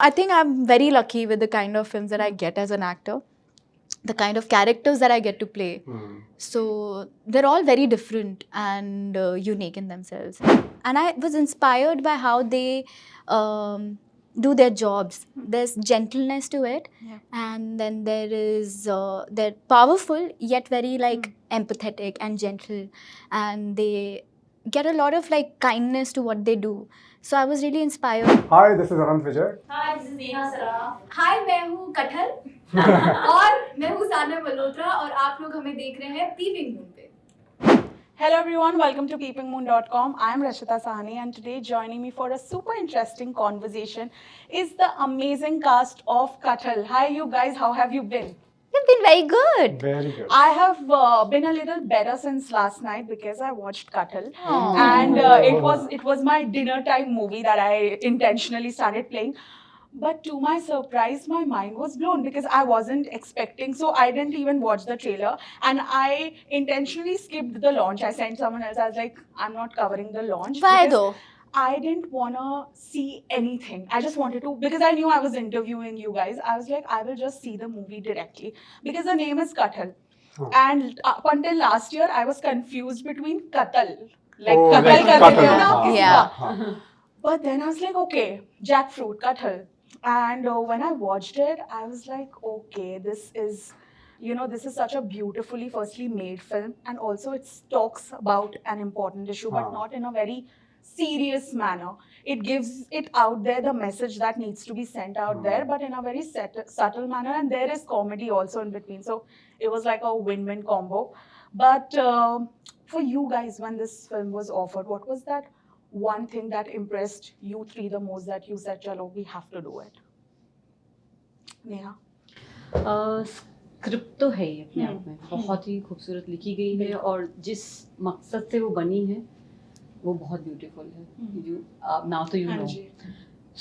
I think I'm very lucky with the kind of films that I get as an actor, the kind of characters that I get to play. So they're all very different and unique in themselves. And I was inspired by how they do their jobs. There's gentleness to it, and then there is they're powerful yet very empathetic and gentle, and they get a lot of kindness to what they do. So I was really inspired. Hi, this is Anantvijay. Hi, this is Neha Saraf. हाय मैं हूँ कठल और मैं हूँ सान्या मल्होत्रा और आप लोग हमें देख रहे हैं पीपिंग मून पे. Hello everyone, welcome to PeepingMoon.com. I am Rashita Sahni and today joining me for a super interesting conversation is the amazing cast of Kathal. Hi you guys, how have you been? You've been very good. Very good. I have been a little better since last night because I watched Kathal and it was my dinner time movie that I intentionally started playing. But to my surprise, my mind was blown because I wasn't expecting. So I didn't even watch the trailer and I intentionally skipped the launch. I sent someone else. I was like, I'm not covering the launch. Why because though? I didn't want to see anything. I just wanted to, because I knew I was interviewing you guys. I was like, I will just see the movie directly because the name is Kathal. And up until last year, I was confused between Kathal. Like, Oh, Kathal like karke Kathal. थे ना, हाँ, किसी Yeah. का. But then I was like, okay, jackfruit, Kathal. And when I watched it, I was like, okay, this is, this is such a beautifully, firstly made film. And also it talks about an important issue, but not in a very serious manner. It gives it out there, the message that needs to be sent out there, but in a very subtle manner. And there is comedy also in between. So it was like a win-win combo. But for you guys, when this film was offered, what was that one thing that impressed you three the most that you said, chalo, we have to do it? Neha? Script तो है ही अपने आप में बहुत ही खूबसूरत लिखी गई है और जिस मकसद से वो बनी है वो बहुत ब्यूटीफुल है. यू नाउ तो यू नो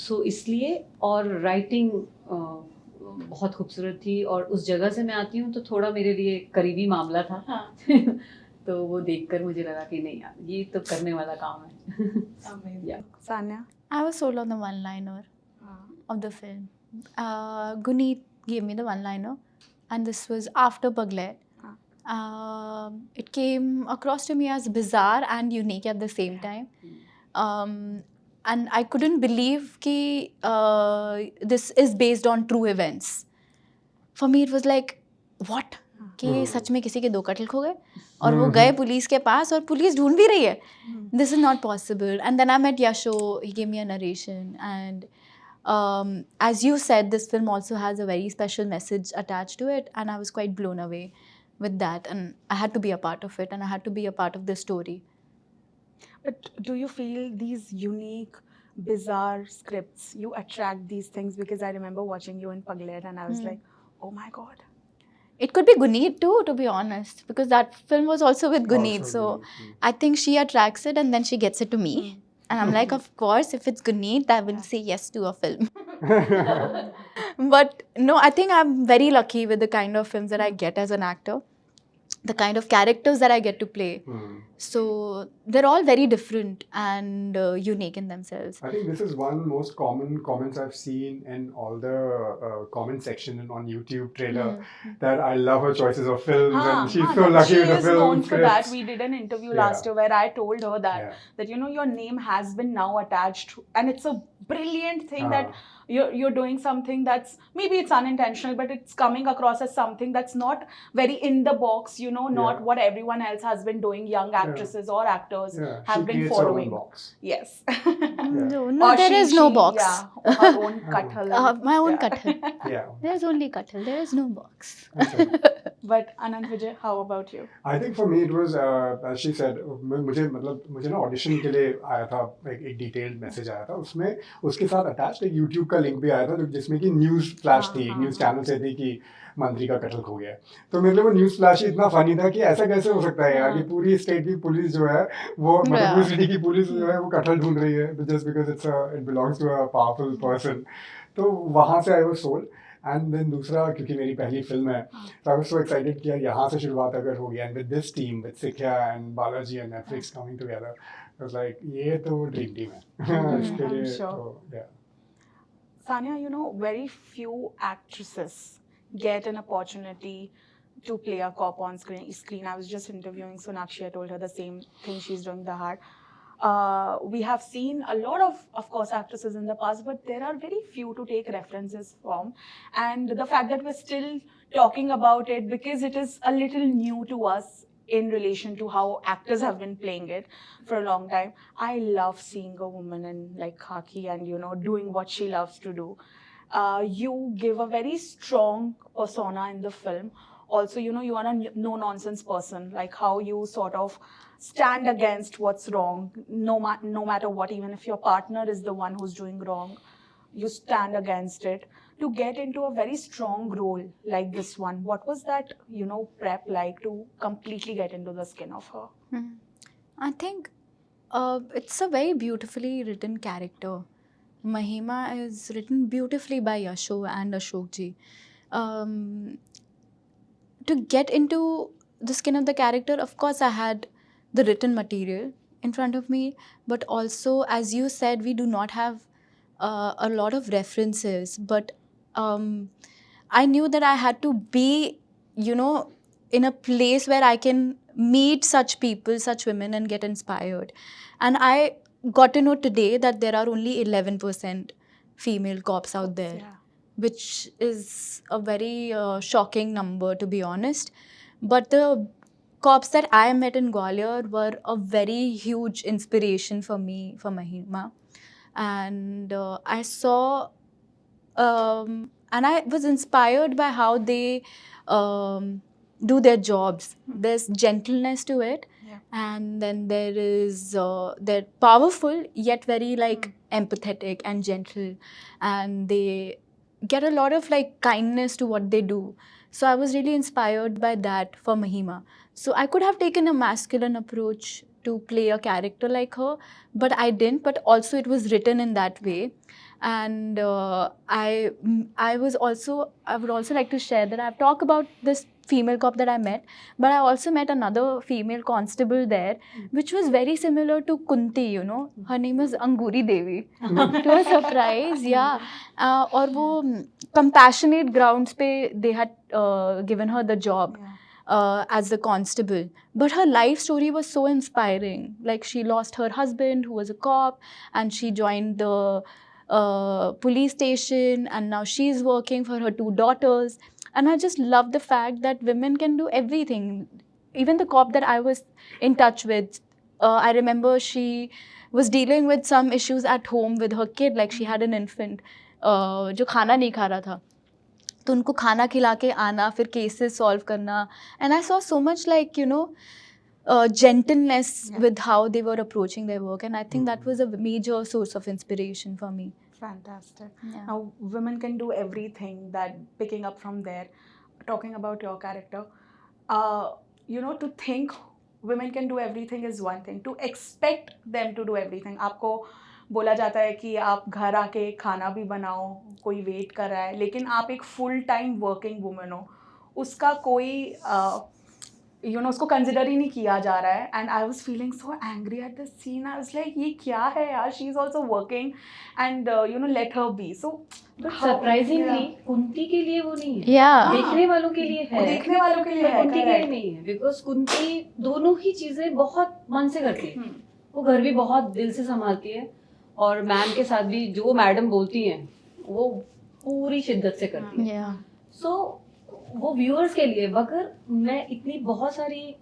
सो इसलिए और राइटिंग बहुत खूबसूरत थी और उस जगह से मैं आती हूँ तो थोड़ा मेरे लिए करीबी मामला था. तो वो देखकर मुझे लगा कि नहीं यार ये तो करने वाला काम है. Sanya? I was sold on the one-liner of the film. Guneet gave me the one-liner, and this was after Paglet. It came across to me as bizarre and unique at the same time. And I couldn't believe that this is based on true events. For me, it was like, what? कि सच में किसी के दो कत्ल खो गए और वो गए पुलिस के पास और पुलिस ढूंढ भी रही है. This is not possible. And then I met Yasho. He gave me a narration. And as you said, this film also has a very special message attached to it. And I was quite blown away with that. And I had to be a part of it. And I had to be a part of this story. But do you feel these unique, bizarre scripts, you attract these things? Because I remember watching you in Paglet and I was like, oh my God. It could be Guneet too, to be honest, because that film was also with Guneet. So I think she attracts it and then she gets it to me. And I'm like, of course, if it's Guneet, I will say yes to a film. But no, I think I'm very lucky with the kind of films that I get as an actor, the kind of characters that I get to play. So they're all very different and unique in themselves. I think this is one most common comments I've seen in all the comment section and on YouTube trailer that I love her choices of films and she's so lucky with the She is film known for that. scripts. We did an interview last year where I told her that your name has been now attached to, and it's a brilliant thing that you're doing something that's maybe it's unintentional, but it's coming across as something that's not very in the box, not what everyone else has been doing. Young actresses or actors have been following. Box. Yes. No, there is no box. Yeah, her own Kathal. My own Kathal. Yeah. There's only Kathal. There is no box. But Anantvijay, how about you? I think for me it was as she said मुझे ना audition के लिए आया था एक detailed message आया था उसमें उसके साथ अटैच्ड एक यूट्यूब का लिंक भी आया था जिसमें कि न्यूज़ फ्लैश थी न्यूज़ चैनल से थी कि मंत्री का कत्ल खो गया. तो मेरे लिए वो न्यूज़ फ्लैश इतना फनी था कि ऐसा कैसे हो सकता है यार कि पूरी स्टेट की पुलिस जो है वो मतलब पूरी सिटी की पुलिस जो है वो कत्ल ढूंढ रही है just because it belongs to a powerful person. तो वहाँ से I was sold. And then दूसरा क्योंकि मेरी पहली फिल्म है तो आई वाज सो एक्साइटेड कि यार यहाँ से शुरुआत अगर हो गया and with this team with Sikhya and Balaji and Netflix coming together I was like ये तो ड्रीम टीम है. इसके लिए तो Sanya, you know, very few actresses get an opportunity to play a cop on screen. I was just interviewing Sonakshi. I told her the same thing. She's doing the hard. We have seen a lot of course, actresses in the past, but there are very few to take references from. And the fact that we're still talking about it because it is a little new to us in relation to how actors have been playing it for a long time. I love seeing a woman in like khaki and, you know, doing what she loves to do. You give a very strong persona in the film. Also, you know, you are a no-nonsense person, like how you sort of stand against what's wrong, no matter what, even if your partner is the one who's doing wrong, you stand against it. To get into a very strong role like this one, what was that, you know, prep like to completely get into the skin of her? Mhm. I think it's a very beautifully written character. Mahima is written beautifully by Yasho and Ashok ji. Um, to get into the skin of the character, of course, I had the written material in front of me, but also, as you said, we do not have a lot of references. But I knew that I had to be, you know, in a place where I can meet such people, such women, and get inspired. And I got to know today that there are only 11% female cops out there, Yeah. which is a very shocking number, to be honest. But the cops that I met in Gwalior were a very huge inspiration for me, for Mahima. And I saw, and I was inspired by how they do their jobs. There's gentleness to it. Yeah. And then there is, they're powerful, yet very like empathetic and gentle. And they get a lot of like kindness to what they do. So I was really inspired by that for Mahima. So I could have taken a masculine approach to play a character like her, but I didn't. But also it was written in that way. And I would also like to share that I've talked about this female cop that I met, but I also met another female constable there, which was very similar to Kunti, you know. Her name is Anguri Devi. To a surprise, yeah. और वो compassionate grounds पे they had given her the job. As the constable, but her life story was so inspiring. Like, she lost her husband, who was a cop, and she joined the police station, and now she's working for her 2 daughters. And I just love the fact that women can do everything. Even the cop that I was in touch with, I remember she was dealing with some issues at home with her kid. Like, she had an infant जो खाना नहीं खा रहा था, तो उनको खाना खिला के आना, फिर केसेस सॉल्व करना. And I saw so much like, you know, gentleness with how they were approaching their work. And I think that was a major source of inspiration for me. Fantastic. Yeah. Now, women can do everything. That picking up from there, talking about your character, you know, to think women can do everything is one thing. To expect them to do everything, आपको बोला जाता है कि आप घर आके खाना भी बनाओ, कोई वेट कर रहा है, लेकिन आप एक फुल टाइम वर्किंग वुमन हो, उसका कोई you know, उसको कंसिडर ही नहीं किया जा रहा है. And I was feeling so angry at the scene. I was like, ये क्या है यार, she is also working and you know, let her be. So surprisingly Kunti के लिए वो नहीं है. Yeah. देखने वालों के लिए है, देखने वालों के लिए पर है, कुंती के लिए नहीं है. बिकॉज कुंती दोनों ही चीजें बहुत मन से करती है. वो घर भी बहुत दिल से संभालती है, और मैम के साथ भी जो मैडम बोलती हैं वो पूरी शिद्दत से करती है. Yeah. सो वो व्यूअर्स के लिए, अगर मैं इतनी बहुत सारी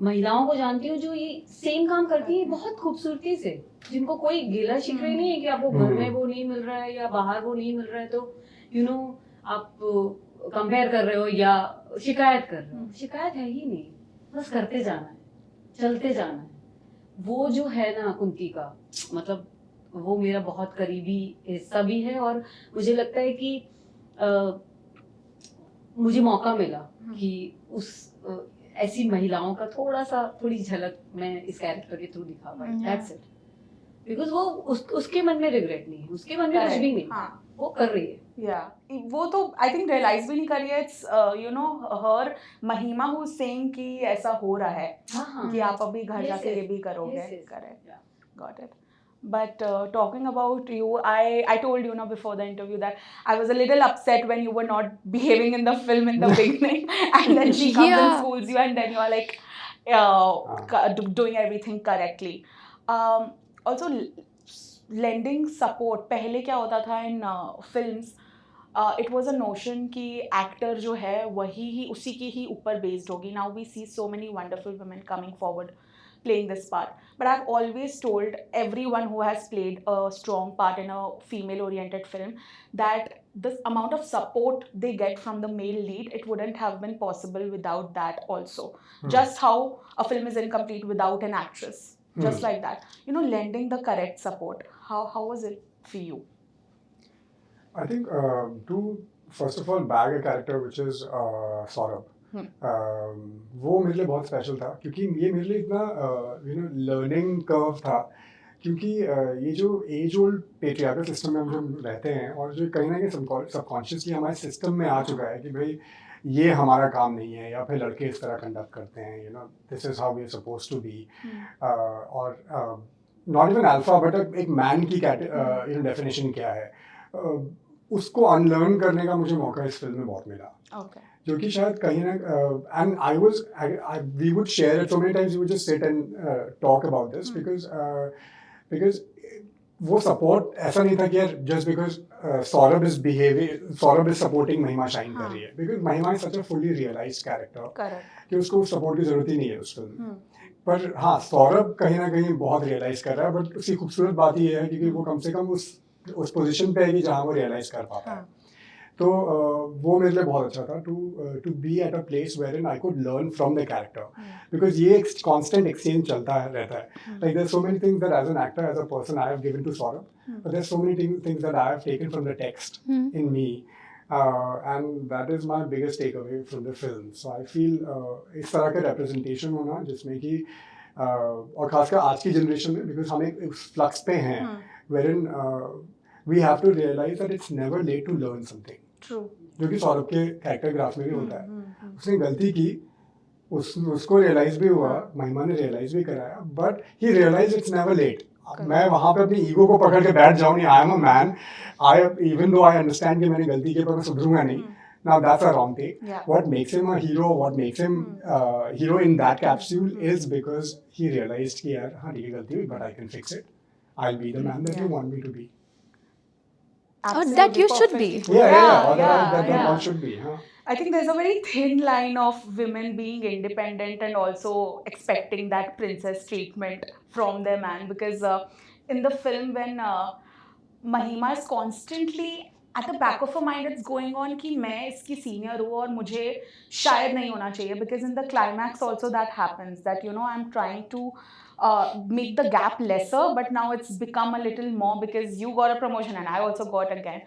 महिलाओं को जानती हूँ जो ये सेम काम करती हैं बहुत खूबसूरती से, जिनको कोई गिला शिकवे नहीं है कि आपको घर में वो नहीं मिल रहा है या बाहर वो नहीं मिल रहा है, तो यू नो आप कंपेयर कर रहे हो या शिकायत कर रहे हो. शिकायत है ही नहीं, बस करते जाना है, चलते जाना है. वो जो है ना कुंती का, मतलब वो मेरा बहुत करीबी हिस्सा भी है. और मुझे लगता है कि मुझे मौका मिला कि उस ऐसी महिलाओं का थोड़ी झलक मैं इस कैरेक्टर के थ्रू दिखा पाई. That's it. बिकॉज वो उसके मन में रिग्रेट नहीं है, उसके मन में कुछ भी नहीं. वो कर रही है. या वो तो आई थिंक रियलाइज भी नहीं कर रही है. इट्स यू नो हर महिमा हु सेइंग कि ऐसा हो रहा है कि आप अभी घर जाके ये भी करोगे. Correct. Got it. But talking about you, I told you before the interview that I was a little upset when you were not behaving in the film in the beginning, and then she comes and Yeah. schools you, and then you are like doing everything correctly. Also, lending support. पहले क्या होता था in films? It was a notion कि actor जो है वही ही उसी की ही ऊपर based होगी. Now we see so many wonderful women coming forward playing this part. But I've always told everyone who has played a strong part in a female oriented film that this amount of support they get from the male lead, it wouldn't have been possible without that also. Just how a film is incomplete without an actress. Just like that. Lending the correct support. How was it for you? I think to first of all bag a character which is Saurabh. वो मेरे लिए बहुत special था क्योंकि ये मेरे लिए इतना लर्निंग कर्व था क्योंकि ये जो एज ओल्ड पेट्रियार्कल सिस्टम में हम जो रहते हैं और जो कहीं ना कहीं सबकॉन्शियसली हमारे सिस्टम में आ चुका है कि भाई ये हमारा काम नहीं है या फिर लड़के इस तरह कंडक्ट करते हैं this is how we are supposed to be और नॉट इवन अल्फा बट एक मैन की डेफिनेशन क्या है उसको अनलर्न करने का मुझे मौका इस फिल्म में बहुत मिला जो कि शायद कहीं ना and I we would share it so many times we would just sit and talk about this because वो सपोर्ट ऐसा नहीं था कि यार just because Saurabh is supporting Mahima shine कर रही है because Mahima is such a fully realised character कि उसको सपोर्ट की जरूरत ही नहीं है उस फिल्म में पर हाँ सौरभ कहीं ना कहीं बहुत रियलाइज कर रहा है बट उसकी खूबसूरत बात ये है क्योंकि वो कम से कम उस पोजीशन पे है कि जहाँ वो रियलाइज कर पाता है तो वो मेरे लिए बहुत अच्छा था to be at a place where in I could learn from the character because ये कांस्टेंट एक्सचेंज चलता रहता है like there so many things that as an actor as a person I have given to Saurabh but there so many things that I have taken from the text in me and that is my biggest takeaway from the film. So I feel इस तरह का representation होना जिसमें कि और खासकर आज की जनरेशन में बिकॉज हम एक फ्लक्स पे हैं wherein we have to realize that it's never late to learn something. True. जो कि सौरभ के कैरेक्टर ग्राफ में भी होता है उसने गलती की उसको रियलाइज भी हुआ महिमा ने रियलाइज भी कराया but he realise it's never late मैं वहां पे अपनी ईगो को पकड़ के बैठ जाऊं नहीं I am a man I even though I understand कि मैंने गलती की पर मैं सुधरूंगा नहीं Now that's a wrong thing. Yeah. What makes him a hero, what makes him hero in that capsule is because he realized कि यार हाँ ठीक है गलती हुई but I can fix it. I'll be the man that you want me to be. Or that you should be. Yeah. That one should be. Huh? I think there's a very thin line of women being independent and also expecting that princess treatment from their man because in the film when Mahima is constantly at the back of her mind it's going on कि मैं इसकी senior हूँ और मुझे शायद नहीं होना चाहिए because in the climax also that happens that I'm trying to make the gap lesser but now it's become a little more because you got a promotion and I also got again.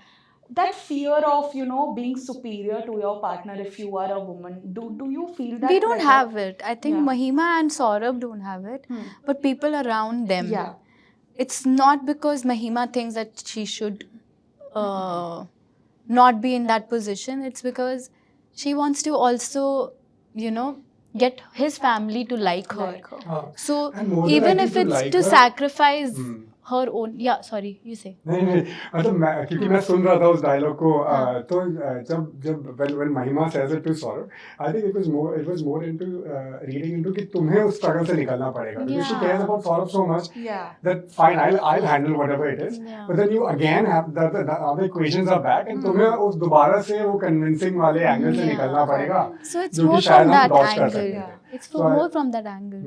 That fear of being superior to your partner if you are a woman, do you feel that We don't pressure? have it. I think Mahima and Saurabh don't have it, but people around them. Yeah. It's not because Mahima thinks that she should not be in that position. It's because she wants to also, get his family to like her. So And more than even I if think it's like to her- sacrifice her own. Yeah, sorry, you say. नहीं मतलब क्योंकि मैं सुन रहा था उस dialogue को तो जब when महिमा says it to Saurabh I think it was more into reading into कि तुम्हें उस struggle से निकलना पड़ेगा because she cares about Saurabh so much that fine I'll handle whatever it is but then you again have the other equations are back and तुम्हें उस दोबारा से वो convincing वाले angle से निकलना पड़ेगा So it's जो कि more शायद from हम that dodge कर angle. सकते हैं It's So more from that angle.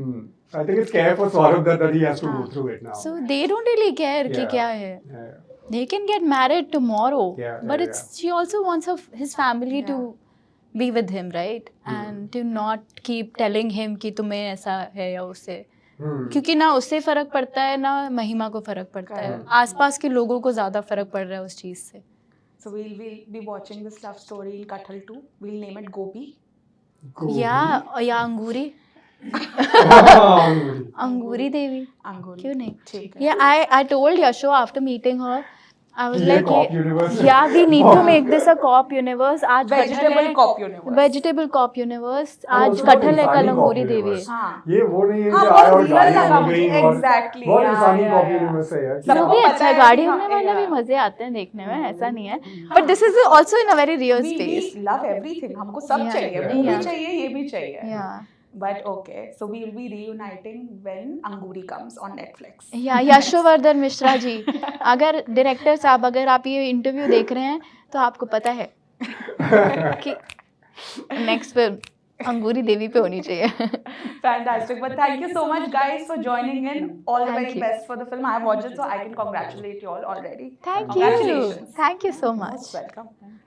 So I think it's care for Saurabh that he has to go through it now. So they don't really care कि क्या है. Yeah. They can get married tomorrow, but Yeah. she also wants his family to be with him, right? And to not keep telling him कि तुम्हें ऐसा है या उसे. क्योंकि ना उससे फर्क पड़ता है ना महिमा को फर्क पड़ता है. आसपास के लोगों को ज़्यादा फर्क पड़ रहा है उस चीज़ से. So we'll be watching this love story in Kathal too. We'll name it Gopi. या अंगूरी. अंगूरी देवी. Anguri. क्यों नहीं? ठीक है. Yeah, I told Yasho after meeting her, I was ये like, cop universe है। yeah, we need to make this a cop universe. आज Vegetable cop universe. Vegetable cop universe. और आज also कटहल है, इंसानी कल cop अंगूरी देवी है. universe। हाँ ये वो नहीं है हाँ, कि बहुत आया और real गाड़ी लगा हो गई मुझे, और exactly, बहुत yeah, इंसानी yeah, cop yeah. universe है यार। सबको वो भी पता अच्छा है, है गाड़ी कि होने हाँ, वाला भी yeah. मजे आते हैं देखने में, ऐसा नहीं है. But this is also in a very real We space. love everything. हमको सब Yeah, चाहिए, yeah, वो भी yeah. चाहिए, ये भी चाहिए. Yeah. But okay, so we will be reuniting when Anguri comes on Netflix. या यशोवर्धन मिश्रा जी, अगर डायरेक्टर साहब, अगर आप ये इंटरव्यू देख रहे हैं तो आपको पता है कि नेक्स्ट फिल्म अंगूरी देवी पे होनी चाहिए. Fantastic. But thank you so much, guys, for joining in. All the Thank very you. best for the film. I have watched it, so I can congratulate you all already. Thank you. Congratulations. Thank you so much. Most welcome.